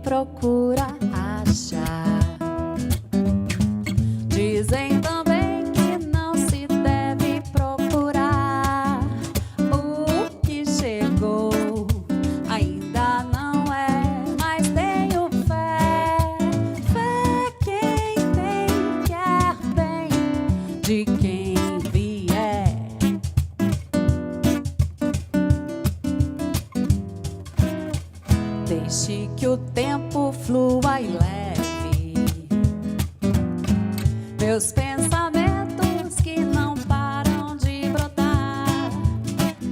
procura achar. Dizem também que não se deve procurar o que chegou. Ainda não é, mas tenho fé. Fé quem tem quer bem de quem vier. Deixe que o tempo flua e leve meus pensamentos que não param de brotar.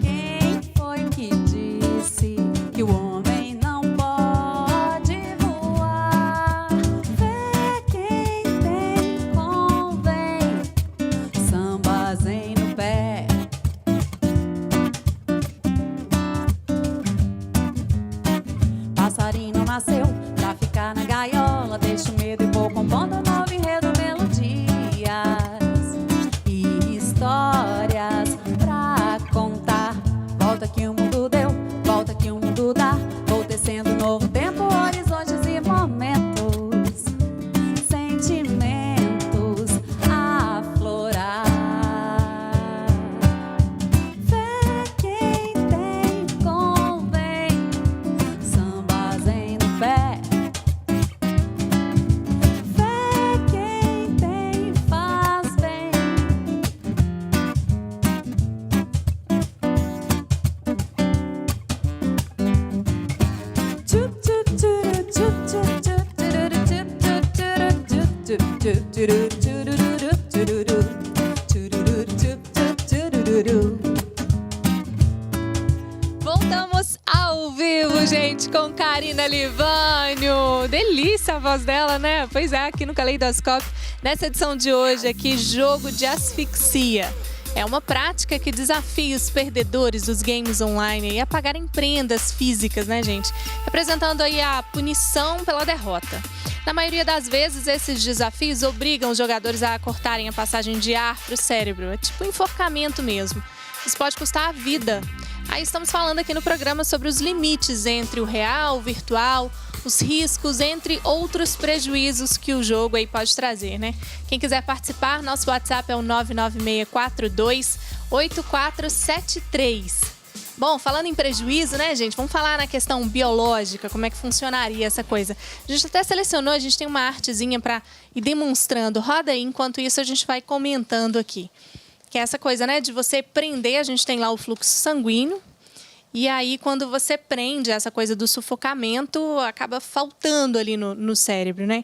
Quem foi que disse que o homem não pode voar? Fé quem tem convém, sambas em no pé. Passarinho nasceu pra ficar na gaiola. Deixa o medo e vou compondo um novo enredo, melodias e histórias pra contar. Volta que o mundo deu, volta que o mundo dá. Vou tecendo um novo tempo, horizontes e momentos, sentimentos a aflorar. Fé quem tem convém, sambas em no pé. Fé quem tem faz bem. Tchup, tchup, tchuru, tchup, tchup, tchup, tururu, tchup, tchup, tchup, tchup, tchup, tururu, tchururu, tchururu, tchup, tchup, tururu. Voltamos ao vivo, gente, com Karina Livânio. Delícia a voz dela, né? Pois é, aqui no Caleidoscópio. Nessa edição de hoje aqui, jogo de asfixia. É uma prática que desafia os perdedores dos games online a pagarem prendas físicas, né, gente? Representando aí a punição pela derrota. Na maioria das vezes, esses desafios obrigam os jogadores a cortarem a passagem de ar para o cérebro. É tipo um enforcamento mesmo. Isso pode custar a vida. Aí estamos falando aqui no programa sobre os limites entre o real, o virtual, os riscos, entre outros prejuízos que o jogo aí pode trazer, né? Quem quiser participar, nosso WhatsApp é o 996428473. Bom, falando em prejuízo, né, gente? Vamos falar na questão biológica, como é que funcionaria essa coisa. A gente até selecionou, a gente tem uma artezinha para ir demonstrando. Roda aí, enquanto isso a gente vai comentando aqui. Que é essa coisa, né, de você prender, a gente tem lá o fluxo sanguíneo. E aí, quando você prende essa coisa do sufocamento, acaba faltando ali no cérebro, né?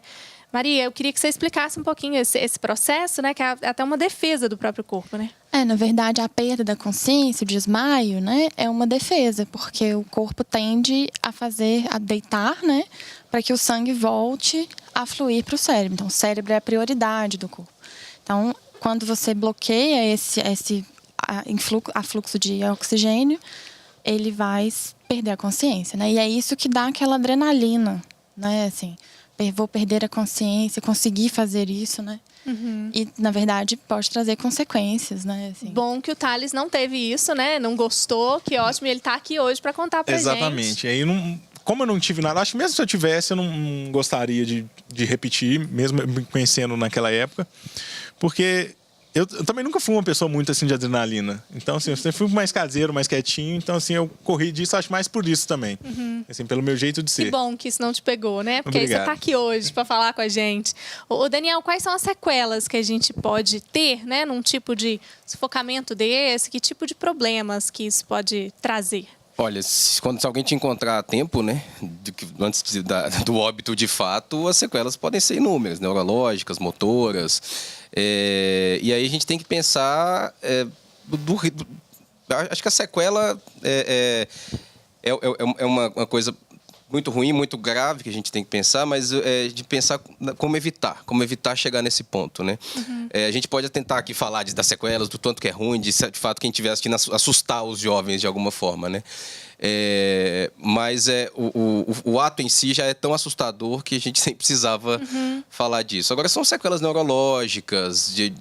Maria, eu queria que você explicasse um pouquinho esse processo, né? Que é até uma defesa do próprio corpo, né? Na verdade, a perda da consciência, o desmaio, né, é uma defesa, porque o corpo tende a deitar, né, para que o sangue volte a fluir para o cérebro. Então, o cérebro é a prioridade do corpo. Então, quando você bloqueia esse fluxo de oxigênio, ele vai perder a consciência, né? E é isso que dá aquela adrenalina, né? Assim, vou perder a consciência, conseguir fazer isso, né? Uhum. E, na verdade, pode trazer consequências, né? Assim. Bom que o Thales não teve isso, né? Não gostou, que ótimo. E ele tá aqui hoje para contar pra gente. Exatamente. Aí, como eu não tive nada, acho que mesmo se eu tivesse, eu não gostaria de repetir, mesmo me conhecendo naquela época. Porque eu também nunca fui uma pessoa muito assim de adrenalina. Então, assim, eu sempre fui mais caseiro, mais quietinho. Então, assim, eu corri disso, acho mais por isso também. Uhum. Assim, pelo meu jeito de ser. Que bom que isso não te pegou, né? Porque aí você Obrigado. tá aqui hoje para falar com a gente. Ô, Daniel, quais são as sequelas que a gente pode ter, né? Num tipo de sufocamento desse? Que tipo de problemas que isso pode trazer? Olha, se alguém te encontrar a tempo, né, antes do óbito de fato, as sequelas podem ser inúmeras, neurológicas, motoras. E aí a gente tem que pensar... acho que a sequela é uma coisa muito ruim, muito grave que a gente tem que pensar, mas de pensar como evitar chegar nesse ponto, né? Uhum. A gente pode tentar aqui falar das sequelas, do tanto que é ruim, de fato quem estiver assistindo assustar os jovens de alguma forma, né? Mas o ato em si já é tão assustador que a gente sempre precisava falar disso. Agora, são sequelas neurológicas, de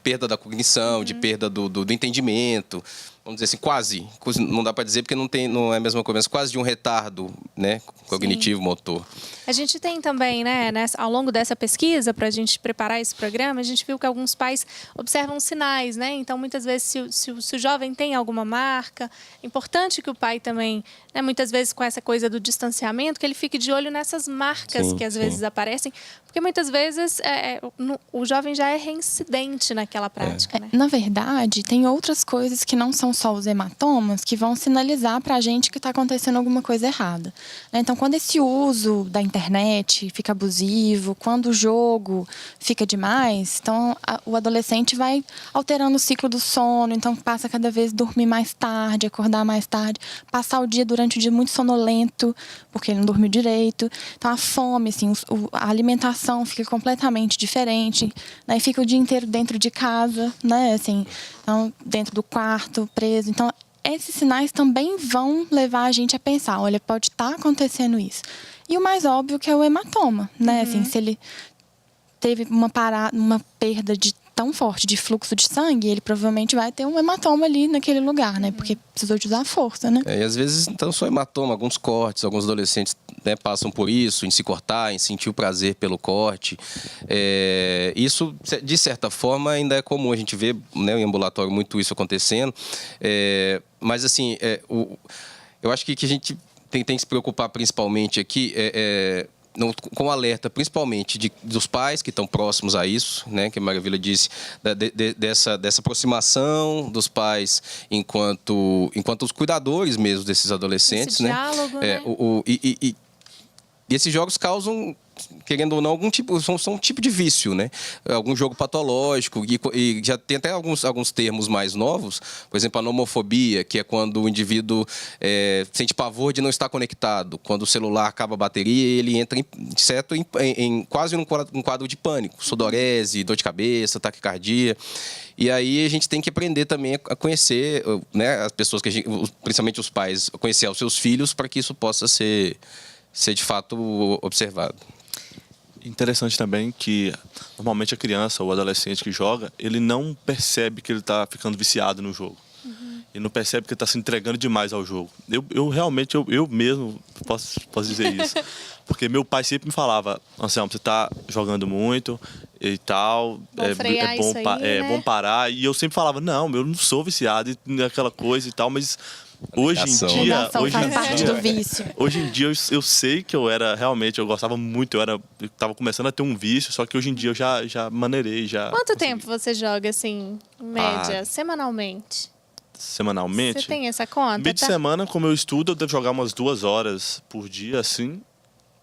perda da cognição, de perda do entendimento. vamos dizer assim, quase, não dá para dizer porque não é a mesma coisa, mas quase de um retardo, né, cognitivo, motor. A gente tem também, né, ao longo dessa pesquisa, para a gente preparar esse programa, a gente viu que alguns pais observam sinais, né? Então, muitas vezes, se o jovem tem alguma marca, é importante que o pai também, né, muitas vezes com essa coisa do distanciamento, que ele fique de olho nessas marcas que às vezes aparecem, porque muitas vezes o jovem já é reincidente naquela prática, né? Na verdade, tem outras coisas que não são só os hematomas que vão sinalizar para a gente que está acontecendo alguma coisa errada, né? Então, quando esse uso da internet fica abusivo, quando o jogo fica demais, então o adolescente vai alterando o ciclo do sono, então passa cada vez a dormir mais tarde, acordar mais tarde, passar o dia durante o dia muito sonolento, porque ele não dormiu direito. Então, a fome, assim, a alimentação fica completamente diferente, né? Fica o dia inteiro dentro de casa, né? Assim, então, dentro do quarto, preso. Então, esses sinais também vão levar a gente a pensar, olha, pode estar acontecendo isso. E o mais óbvio que é o hematoma, né? Assim, se ele teve uma perda tão forte de fluxo de sangue, ele provavelmente vai ter um hematoma ali naquele lugar, né? Porque precisou de usar força, né? E às vezes, então, só hematoma, alguns cortes, alguns adolescentes, né, passam por isso, em se cortar, em sentir o prazer pelo corte. Isso, de certa forma, ainda é comum. A gente vê, né, em ambulatório muito isso acontecendo. Mas, assim, eu acho que a gente tem que se preocupar principalmente aqui com alerta, principalmente dos pais que estão próximos a isso, né, que a Maravilha disse, dessa aproximação dos pais enquanto os cuidadores mesmo desses adolescentes. Esse diálogo, né? E esses jogos causam, querendo ou não, são um tipo de vício, né? Algum jogo patológico, e já tem até alguns termos mais novos, por exemplo, a nomofobia, que é quando o indivíduo sente pavor de não estar conectado, quando o celular acaba a bateria, ele entra em quase um quadro de pânico, sudorese, dor de cabeça, taquicardia. E aí a gente tem que aprender também a conhecer, né, as pessoas, principalmente os pais, conhecer os seus filhos, para que isso possa ser de fato observado. Interessante também que normalmente a criança ou o adolescente que joga, ele não percebe que ele está ficando viciado no jogo. Ele não percebe que ele está se entregando demais ao jogo. Eu mesmo posso dizer isso. Porque meu pai sempre me falava, Anselmo, você está jogando muito e tal, é bom parar. E eu sempre falava, não, eu não sou viciado naquela coisa e tal, mas hoje em dia eu sei que eu gostava muito, eu estava começando a ter um vício, só que hoje em dia eu já maneirei, já. Quanto tempo você joga, assim, em média, semanalmente? Semanalmente? Você tem essa conta? Meio de semana, como eu estudo, eu devo jogar umas 2 horas por dia, assim.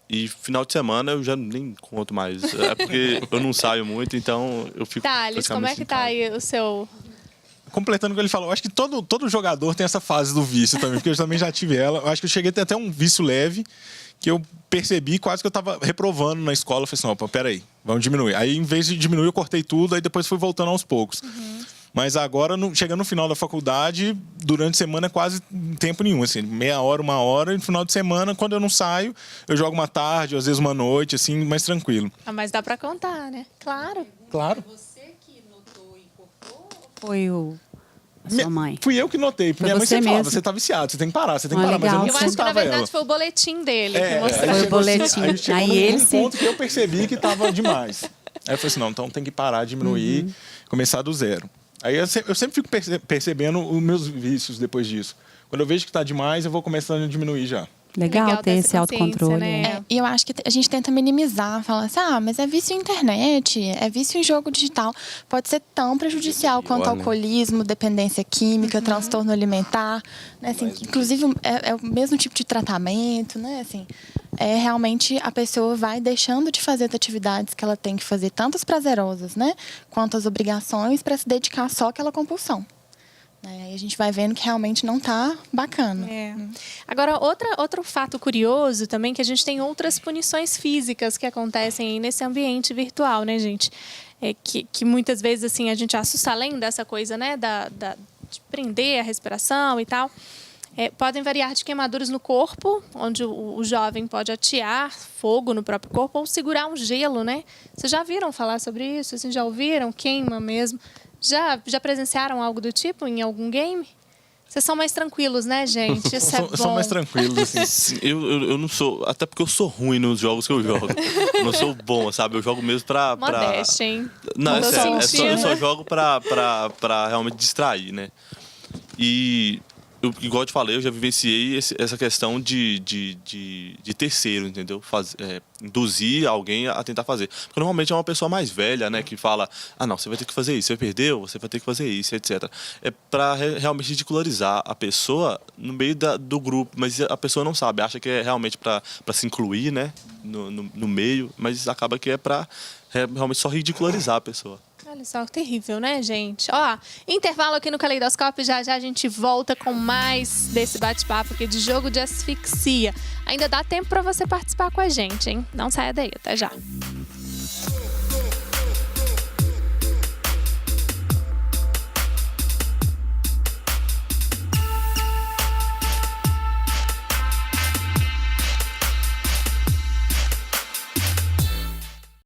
E final de semana eu já nem conto mais. É porque eu não saio muito, então eu fico... Thales, como é que tá aí o seu... Completando o que ele falou, eu acho que todo jogador tem essa fase do vício também, porque eu também já tive ela. Eu acho que eu cheguei a ter até um vício leve, que eu percebi quase que eu tava reprovando na escola. Eu falei assim, opa, peraí, vamos diminuir. Aí, em vez de diminuir, eu cortei tudo, aí depois fui voltando aos poucos. Mas agora, chegando no final da faculdade, durante a semana é quase tempo nenhum, assim, meia hora, 1 hora, e no final de semana, quando eu não saio, eu jogo uma tarde, ou às vezes uma noite, assim, mais tranquilo. Mas dá pra contar, né? Claro. Você que notou e incorporou ou foi a sua mãe? Fui eu que notei. Foi Minha mãe sempre falava, mesmo. você tá viciado, você tem que parar, você tem que parar. Legal. Mas Eu acho que, na verdade, ela. foi o boletim dele que mostrou. Foi o boletim. Aí chegou Aí ele num ponto que eu percebi que tava demais. Aí eu falei assim, não, então tem que parar, diminuir, começar do zero. Aí eu sempre fico percebendo os meus vícios depois disso. Quando eu vejo que tá demais, eu vou começando a diminuir já. Legal ter esse essa autocontrole. consciência, né? E eu acho que a gente tenta minimizar, falar assim, mas é vício em internet, é vício em jogo digital. Pode ser tão prejudicial quanto alcoolismo, dependência química, transtorno alimentar, né? Assim, inclusive é o mesmo tipo de tratamento, né? Assim, realmente a pessoa vai deixando de fazer as atividades que ela tem que fazer, tanto as prazerosas, né? Quanto as obrigações, para se dedicar só àquela compulsão. Aí a gente vai vendo que realmente não tá bacana. Agora, outro fato curioso também, que a gente tem outras punições físicas que acontecem aí nesse ambiente virtual, né, gente? Que muitas vezes, assim, a gente assusta além dessa coisa, né, de prender a respiração e tal. Podem variar de queimaduras no corpo, onde o jovem pode atear fogo no próprio corpo ou segurar um gelo, né? Vocês já viram falar sobre isso? Assim, já ouviram? Queima mesmo. Já presenciaram algo do tipo em algum game? Vocês são mais tranquilos, né, gente? Isso é bom. São mais tranquilos, assim. Sim, eu não sou. Até porque eu sou ruim nos jogos que eu jogo. Eu não sou bom, sabe? Eu jogo mesmo pra. Modéstia, hein? Não, é Tô sério. sentindo. Eu só jogo pra realmente distrair, né? E. Igual eu te falei, eu já vivenciei essa questão de terceiro, entendeu? Induzir alguém a tentar fazer. Porque normalmente é uma pessoa mais velha, né? Que fala, não, você vai ter que fazer isso, você perdeu, você vai ter que fazer isso, etc. É pra realmente ridicularizar a pessoa no meio do grupo, mas a pessoa não sabe, acha que é realmente pra se incluir, né? No meio, mas acaba que é pra realmente só ridicularizar a pessoa. Olha só, terrível, né, gente? Ó, intervalo aqui no Caleidoscópio, já a gente volta com mais desse bate-papo aqui de jogo de asfixia. Ainda dá tempo para você participar com a gente, hein? Não saia daí, até já.